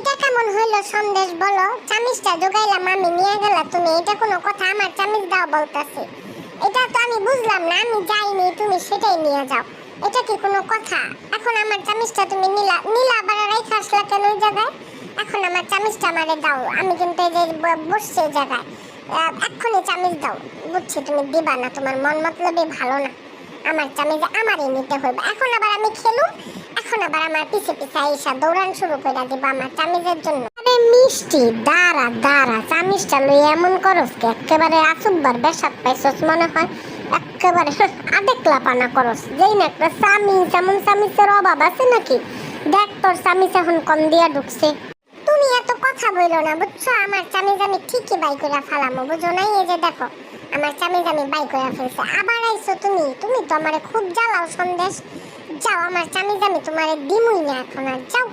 এটা কেমন হইলো সন্দেশ বলো? চামিচটা জোগাইলাম আমি, নিয়ে গেলা তুমি, এটা কোনো কথা? আমার চামিচ দাও বলতাছি। এটা তো আমি বুঝলাম না, আমি যাইনি, তুমি সেটাই নিয়ে যাও। এটা কি কোনো কথা? এখন আমার চামিচটা তুমি নিলা নিলা আবার রাইখা আসলা কেন ওই জায়গায়? এখন আমার চামিচটা আমারে দাও, আমি কিন্তু এই যে বসছি এই জায়গায়। এক্ষুনি চামিচ দাও। বুঝছি তুমি দিবা না, তোমার মন মতলবই ভালো না। আমার চামিচ আমারই নিতে হইবে। এখন আবার আমি খেলুম, এখন আবার আমার পিছে পিছে আইসা দৌড়ান শুরু করে দিব আমার চামিচের জন্য। আরে মিষ্টি, দাঁড়া দাঁড়া, চামিচটা লই এমন করস কে? একেবারে আসুকবার বেসাত পাইছস মনে হয়, একেবারে আদেকলা পানা করস। যেই না একটা চামিচ, এমন চামিচের অভাব আছে নাকি? দেখ তোর চামিচ এখন কম দিয়া ঢুকছে। তুমি এত কথা বইলো না বুঝছো? আমার চামিচ আমি ঠিকই বাই করে ফালামো, বুঝো নাই? এই যে দেখো, আমার চামিচ আমি বাই করে ফেলছি। আবার আইছো তুমি, তুমি তো আমারে খুব জ্বালাও সন্দেশ। যাও, আমার চামিচ আমি তোমারে দিমুই না এখন, আর যাও।